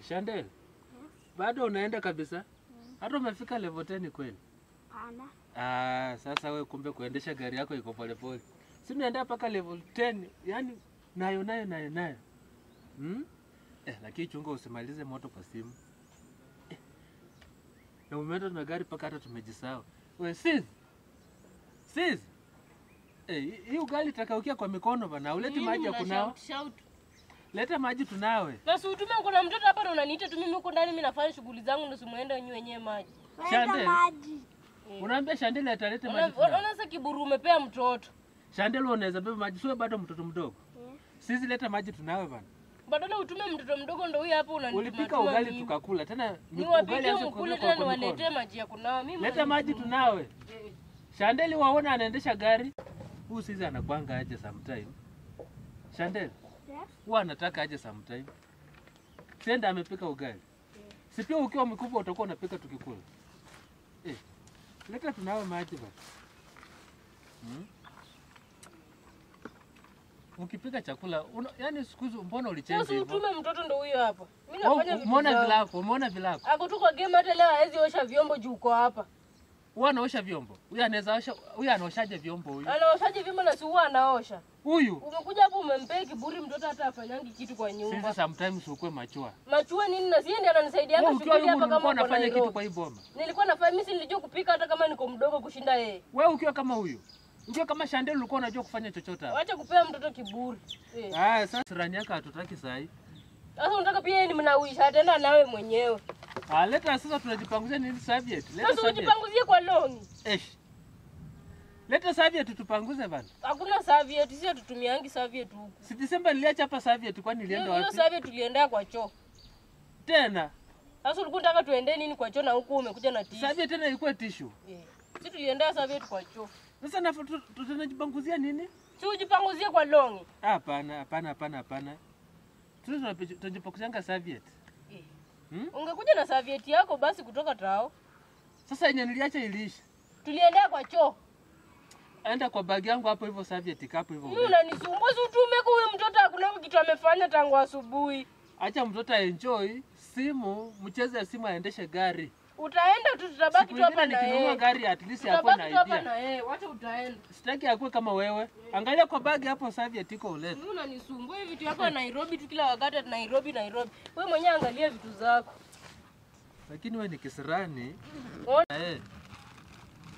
Shandel. Bado unaenda kabisa? Hata umefika level 10 kweli? Hapana. Sasa wewe kumbe kuendesha gari yako iko pole pole. Si unaenda paka level 10, yani nayo. Lakini chunga usimalize moto kwa simu. Na umeenda na gari paka hata tumejisahau. Wewe sis. Hii ugali takaukia kwa mikono bana. Uleti maji ya kunawa. Leta maji tunawe. Na si utume uko na mtoto hapa na unaniita tu mimi huko ndani mimi nafanya shughuli zangu ndio simuende nywe wenyewe maji. Shandel. Unaambia Shandel atalete maji. Unaanza kiburu umepea mtoto. Shandel unaweza beba maji sio bado mtoto mdogo. Sisi leta maji tunawe bana. Badala utume mtoto mdogo ndio huyu hapa unanituma. Ulipika ugali tukakula tena ugali acha kukula tena niwaletee maji ya kunawa mimi. Leta maji tunawe. Shandel waona anaendesha gari. Huyu sisi anakwanga aje sometime. Shandel. Huwa anataka aje sometime. Senda amepika ugali. Si pia ukiwa mkubwa utakuwa unapika tukikula. Leta tunawe maji basi. Ukipika chakula, yani siku hizo mbona ulichange hivyo? Sasa utume mtoto ndio huyo hapa. Mimi nafanya vitu. Umeona vilako. Ako tu kwa game hata leo hawezi osha vyombo juu uko hapa. Huwa anaosha vyombo. Huyu anaweza osha, huyu anaoshaje vyombo huyu? Anaoshaje vyombo na si huwa anaosha. Huyu. Umekuja hapo umempea kiburi mtoto hata afanyangi kitu kwa nyumba. Sasa sometimes ukue machua. Machua nini na sie ndiye ananisaidia hapa shughuli hapa kama unafanya kitu kwa hii boma. Nilikuwa nafanya mimi nilijua kupika hata kama niko mdogo kushinda yeye. Wewe ukiwa kama huyu. Ukiwa kama Shandel ulikuwa unajua kufanya chochote hapa. Acha kupea mtoto kiburi. Sasa rani yako hatutaki saa hii. Sasa unataka pia yeye ni mnawisha tena nawe mwenyewe. Leta sasa tunajipanguzia nini serviette? Leta serviette. Sasa ujipanguzie kwa longi. Leta serviette tupanguze bana. Hakuna serviette, sisi tutumiangi serviette huko. Si December niliacha hapa serviette kwani nilienda wapi? Hiyo serviette tuliendea kwa choo. Tena. Sasa ulikuwa unataka tuende nini kwa choo na huko umekuja na tissue? Serviette tena ilikuwa tissue. Sisi tuliendea serviette kwa choo. Sasa tunajipanguzia nini? Si ujipanguzie kwa longi. Hapana. Tunajipanguzia serviette. Ungekuja na serviette yako basi kutoka tao. Sasa yenye niliacha iliisha. Tuliendea kwa choo. Enda kwa bag yangu hapo hivyo serviette hapo hivyo. Mimi unanisumbua utume kwa huyo mtoto hakuna kitu amefanya tangu asubuhi. Acha mtoto enjoy simu, mcheze simu aendeshe gari. Utaenda tu tutabaki tu hapa na yeye. Nikinunua gari at least hapo na idea. Hapa na yeye, wacha utaenda. Sitaki akue kama wewe. Angalia kwa bag hapo serviette iko ulete. Mimi unanisumbua hivi vitu yako Nairobi tu kila wakati Nairobi. Wewe mwenyewe angalia vitu zako. Lakini wewe ni kisirani.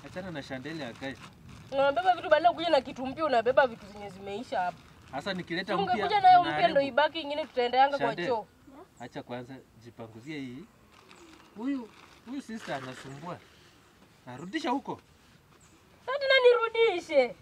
Achana na Shandel akae. Unabeba vitu badala kuja na kitu mpya unabeba vitu zenye zimeisha hapa. Sasa nikileta mpya. Ungekuja nayo mpya ndio ibaki nyingine tutaendeanga kwa choo. Acha kwanza jipanguzie hii. Huyu sister anasumbua. Narudisha huko. Sasa nirudishe.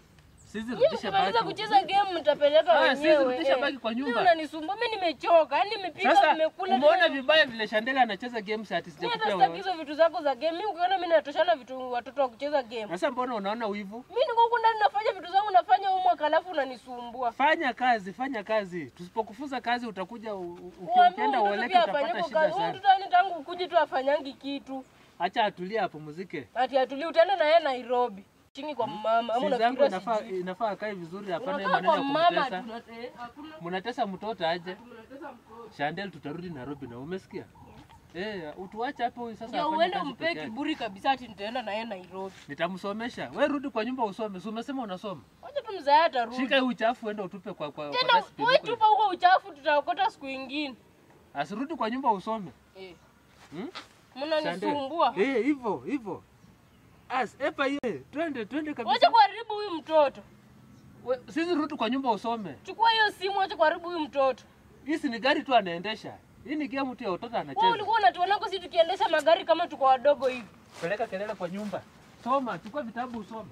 Sisi rudisha baki. Mkianza kucheza game mtapeleka wenyewe. Sisi rudisha baki kwa nyumba. Mimi unanisumbua, mimi nimechoka. Yaani nimepika nimekula. Umeona vibaya vile Shandel anacheza games ati sijakupea wewe. Hizo vitu zako za game. Mimi ukiona mimi natoshana vitu watoto wa kucheza game. Sasa mbona unaona wivu? Mimi niko huko ndani nafanya vitu zangu nafanya homework alafu unanisumbua. Fanya kazi. Tusipokufunza kazi utakuja ukienda ueleke utapata shida sana. Mtu tani tangu ukuje tu afanyangi kitu. Acha atulie hapo muziki. Ati atulie utaenda na yeye Nairobi. Chini kwa mama. Ama unafikiri inafaa akae vizuri hapana yeye maneno ya kumtesa. Mnatesa mtoto aje. Shandel tutarudi Nairobi na umesikia? Utuache hapo sasa afanye. Uende umpe kiburi kabisa ati nitaenda na yeye Nairobi. Nitamsomesha. Wewe rudi kwa nyumba usome. Si umesema unasoma? Acha tu mzee atarudi. Shika huu uchafu uende utupe kwa tena wewe tupa huko uchafu tutaokota siku nyingine. Asirudi kwa nyumba usome. Mnanisumbua. Hivyo. Epa yeye, twende kabisa. Wacha kuharibu huyu mtoto. Sisi rudi kwa nyumba usome. Chukua hiyo simu acha kuharibu huyu mtoto. Hii si ni gari tu anaendesha. Hii ni game tu ya watoto anacheza. Wewe ulikuwa unatuona sisi tukiendesha magari kama tuko wadogo hivi. Peleka kelele kwa nyumba. Soma, chukua vitabu usome.